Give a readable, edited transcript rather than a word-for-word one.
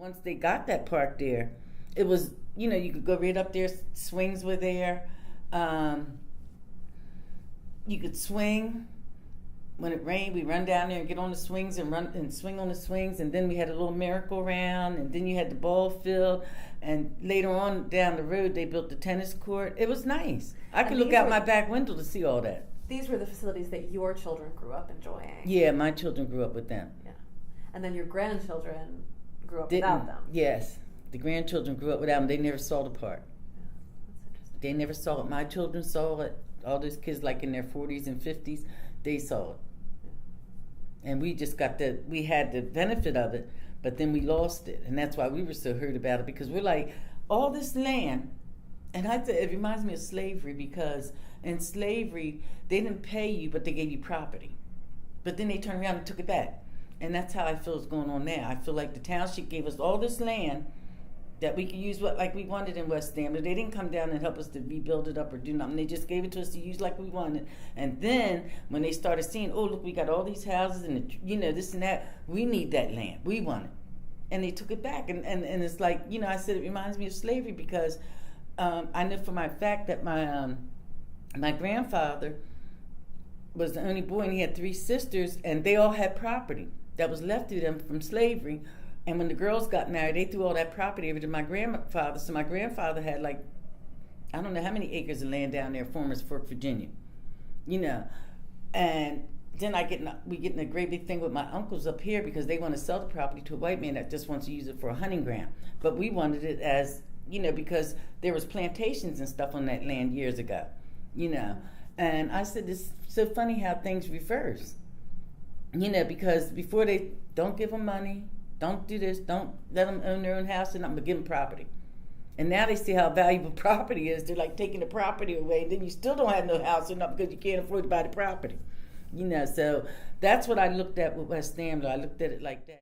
Once they got that park there, it was, you could go right up there, swings were there. You could swing. When it rained, we run down there and get on the swings and run and swing on the swings, and then we had a little merry-go-round, and then you had the ball field, and later on down the road they built the tennis court. It was nice. I could look out my back window to see all that. These were the facilities that your children grew up enjoying. Yeah, my children grew up with them. Yeah, and then your grandchildren grew up without them. Yes, the grandchildren grew up without them. They never saw the park. Yeah, that's interesting. They never saw it. My children saw it. All those kids, like in their 40s and 50s, they saw it. And we just we had the benefit of it, but then we lost it. And that's why we were so hurt about it, because we're like, all this land, and it reminds me of slavery, because in slavery, they didn't pay you, but they gave you property. But then they turned around and took it back. And that's how I feel is going on now. I feel like the township gave us all this land that we could use like we wanted in West Ambler. They didn't come down and help us to rebuild it up or do nothing. They just gave it to us to use like we wanted. And then when they started seeing, oh, look, we got all these houses and, this and that, we need that land. We want it. And they took it back. And it's like, I said it reminds me of slavery, because I know for my fact that my grandfather was the only boy, and he had 3 sisters, and they all had property that was left to them from slavery. And when the girls got married, they threw all that property over to my grandfather. So my grandfather had I don't know how many acres of land down there, Farmers Fork, Virginia. And then we get in a great big thing with my uncles up here, because they want to sell the property to a white man that just wants to use it for a hunting ground. But we wanted it as, because there was plantations and stuff on that land years ago, And I said, it's so funny how things reverse, because before they don't give them money, don't do this, don't let them own their own house, and I'm going to give them property. And now they see how valuable property is. They're like taking the property away, and then you still don't have no house or nothing because you can't afford to buy the property. So that's what I looked at with West Ambler. I looked at it like that.